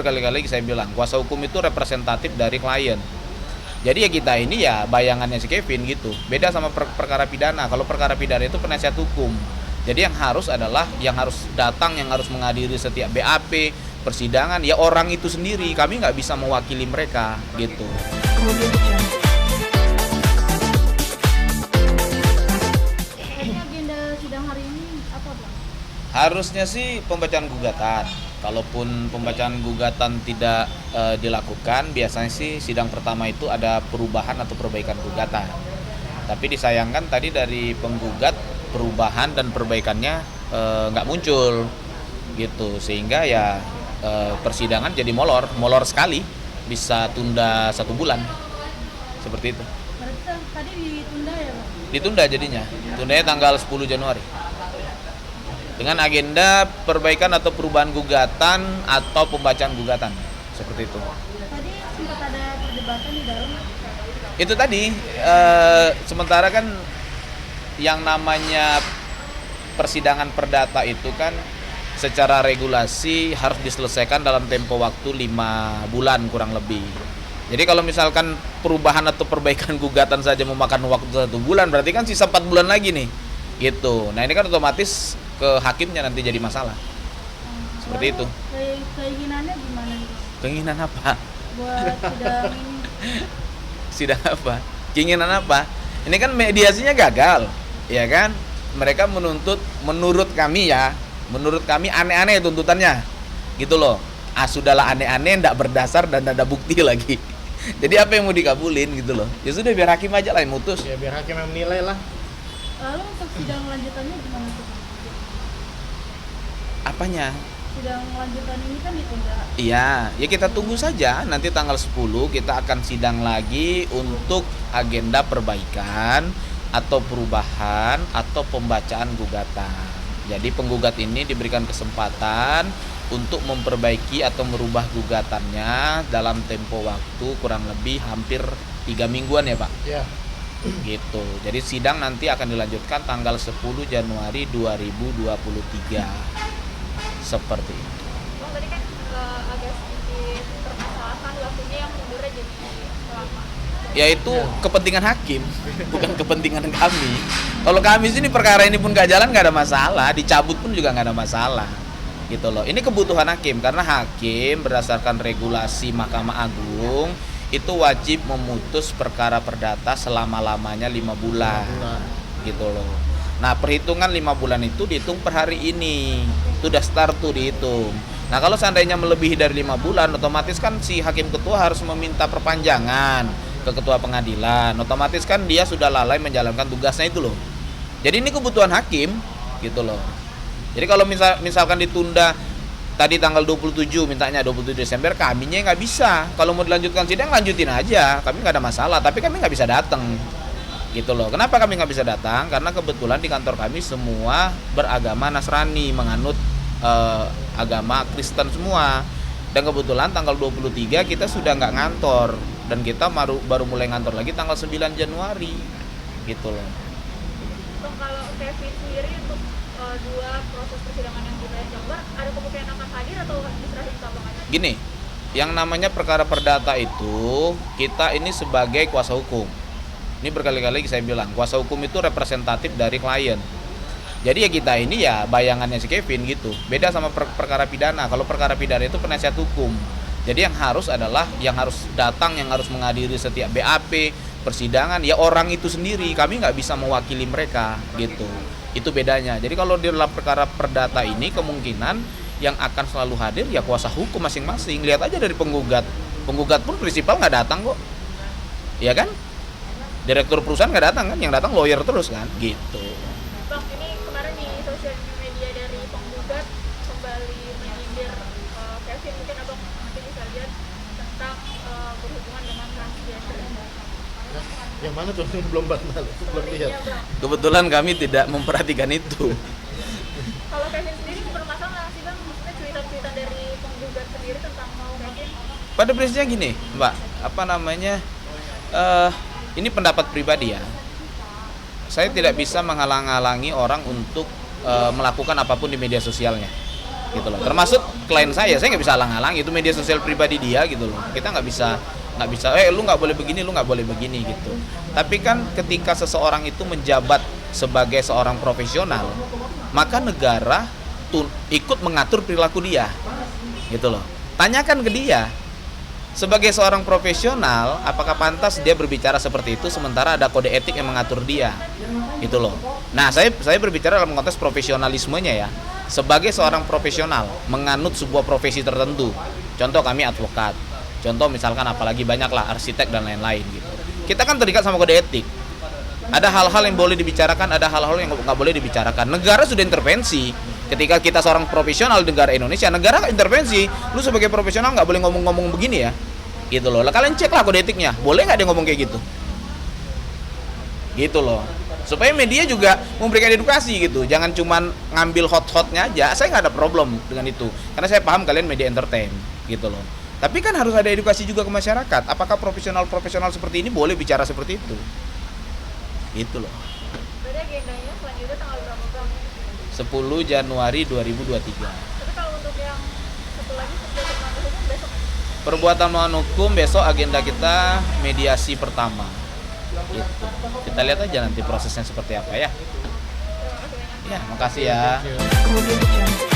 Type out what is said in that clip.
berkali-kali saya bilang, kuasa hukum itu representatif dari klien. Jadi ya kita ini ya bayangannya si Kevin gitu. Beda sama perkara pidana. Kalau perkara pidana itu penasihat hukum. Jadi yang harus adalah yang harus datang, yang harus menghadiri setiap BAP, persidangan ya orang itu sendiri. Kami nggak bisa mewakili mereka gitu. Agenda sidang hari ini apa, Bang? Harusnya sih pembacaan gugatan. Kalaupun pembacaan gugatan tidak dilakukan, biasanya sih sidang pertama itu ada perubahan atau perbaikan gugatan. Tapi disayangkan tadi dari penggugat perubahan dan perbaikannya nggak muncul gitu, sehingga ya persidangan jadi molor sekali, bisa tunda 1 bulan seperti itu. Berarti tadi ditunda ya, Bang? Ditunda jadinya, tundanya tanggal 10 Januari. Dengan agenda perbaikan atau perubahan gugatan atau pembacaan gugatan seperti itu. Tadi sempat ada perdebatan di dalam. Itu tadi sementara kan yang namanya persidangan perdata itu kan secara regulasi harus diselesaikan dalam tempo waktu 5 bulan kurang lebih. Jadi kalau misalkan perubahan atau perbaikan gugatan saja memakan waktu 1 bulan, berarti kan sisa 4 bulan lagi nih gitu. Nah ini kan otomatis ke hakimnya nanti jadi masalah. Seperti itu. Keinginannya gimana nih? Keinginan apa? Buat sidang ini. Sidang apa? Keinginan apa? Ini kan mediasinya gagal, ya kan? Mereka menuntut, menurut kami aneh-aneh tuntutannya, gitu loh. Sudahlah aneh-aneh, ndak berdasar dan ndak ada bukti lagi. Jadi apa yang mau dikabulin gitu loh? Ya sudah biar hakim aja lah yang mutus. Ya biar hakim yang menilai lah. Lalu untuk sidang lanjutannya gimana tuh? Apanya? Sidang lanjutan ini kan ditunda. Iya, ya kita tunggu saja. Nanti tanggal 10 kita akan sidang lagi untuk agenda perbaikan atau perubahan atau pembacaan gugatan. Jadi penggugat ini diberikan kesempatan untuk memperbaiki atau merubah gugatannya dalam tempo waktu kurang lebih hampir 3 mingguan ya Pak? Ya. Gitu. Jadi sidang nanti akan dilanjutkan tanggal 10 Januari 2023. Seperti itu. Bang, tadi kan agak sedikit permasalahan waktunya yang mundurnya jadi lama. Yaitu kepentingan hakim, bukan kepentingan kami. Kalau kami sini perkara ini pun gak jalan gak ada masalah, dicabut pun juga gak ada masalah. Gitu loh. Ini kebutuhan hakim karena hakim berdasarkan regulasi Mahkamah Agung itu wajib memutus perkara perdata selama-lamanya 5 bulan. Gitu loh. Nah perhitungan 5 bulan itu dihitung per hari ini. Itu udah start tuh dihitung. Nah kalau seandainya melebihi dari 5 bulan, otomatis kan si hakim ketua harus meminta perpanjangan ke ketua pengadilan. Otomatis kan dia sudah lalai menjalankan tugasnya itu loh. Jadi ini kebutuhan hakim gitu loh. Jadi kalau misalkan ditunda tadi tanggal 27, mintanya 27 Desember, kaminya nggak bisa. Kalau mau dilanjutkan sidang lanjutin aja, kami nggak ada masalah. Tapi kami nggak bisa datang. Gitu loh. Kenapa kami nggak bisa datang? Karena kebetulan di kantor kami semua beragama Nasrani, menganut agama Kristen semua. Dan kebetulan tanggal 23 kita sudah nggak ngantor dan kita baru mulai ngantor lagi tanggal 9 Januari. Gitu loh. Bang, kalau Kevin sendiri untuk 2 proses persidangan yang kita coba, ada kemungkinan akan hadir atau diserahin ke Abang aja? Gini, yang namanya perkara perdata itu kita ini sebagai kuasa hukum. Ini berkali-kali saya bilang, kuasa hukum itu representatif dari klien. Jadi ya kita ini ya bayangannya si Kevin gitu. Beda sama perkara pidana. Kalau perkara pidana itu penasihat hukum. Jadi yang harus adalah yang harus datang, yang harus menghadiri setiap BAP, persidangan ya orang itu sendiri. Kami nggak bisa mewakili mereka gitu. Itu bedanya. Jadi kalau di dalam perkara perdata ini kemungkinan yang akan selalu hadir ya kuasa hukum masing-masing. Lihat aja dari penggugat. Penggugat pun prinsipal nggak datang kok. Iya kan? Direktur perusahaan nggak datang kan, yang datang lawyer terus kan, gitu. Bang, ini kemarin di sosial media dari penggugat kembali menyindir Kevin, mungkin Abang nanti bisa lihat tentang berhubungan dengan transgender. Yang mana tuh? Belum lihat. Iya, Bang. Kebetulan kami tidak memperhatikan itu. Kalau Kevin sendiri bermasalah nggak sih, Bang? Maksudnya cuitan-cuitan dari penggugat sendiri tentang mau Kevin? Pada prinsipnya gini, Mbak, ini pendapat pribadi ya. Saya tidak bisa menghalang-halangi orang untuk melakukan apapun di media sosialnya. gitu loh. Termasuk klien saya nggak bisa halang-halang, itu media sosial pribadi dia gitu loh. Kita nggak bisa lu nggak boleh begini, lu nggak boleh begini gitu. Tapi kan ketika seseorang itu menjabat sebagai seorang profesional, maka negara ikut mengatur perilaku dia gitu loh. Tanyakan ke dia, sebagai seorang profesional, apakah pantas dia berbicara seperti itu sementara ada kode etik yang mengatur dia? Itu loh. Nah, saya berbicara dalam konteks profesionalismenya ya. Sebagai seorang profesional menganut sebuah profesi tertentu. Contoh kami advokat. Contoh misalkan apalagi banyaklah arsitek dan lain-lain gitu. Kita kan terikat sama kode etik. Ada hal-hal yang boleh dibicarakan, ada hal-hal yang nggak boleh dibicarakan. Negara sudah intervensi. Ketika kita seorang profesional di negara Indonesia, negara intervensi. Lu sebagai profesional nggak boleh ngomong-ngomong begini ya, gitu loh. Lah kalian ceklah kode etiknya, boleh nggak dia ngomong kayak gitu, gitu loh. Supaya media juga memberikan edukasi gitu. Jangan cuman ngambil hot-hotnya aja. Saya nggak ada problem dengan itu, karena saya paham kalian media entertain, gitu loh. Tapi kan harus ada edukasi juga ke masyarakat. Apakah profesional-profesional seperti ini boleh bicara seperti itu? Gitu loh. Berarti agendanya selanjutnya tanggal berapa Bang? 10 Januari 2023. Tapi kalau untuk yang satu lagi perbuatan melawan hukum besok. Perbuatan melawan hukum besok agenda kita mediasi pertama. Gitu. Kita lihat aja nanti prosesnya seperti apa ya. Terima kasih banyak. Ya, makasih ya. Thank you. Audio Jungle.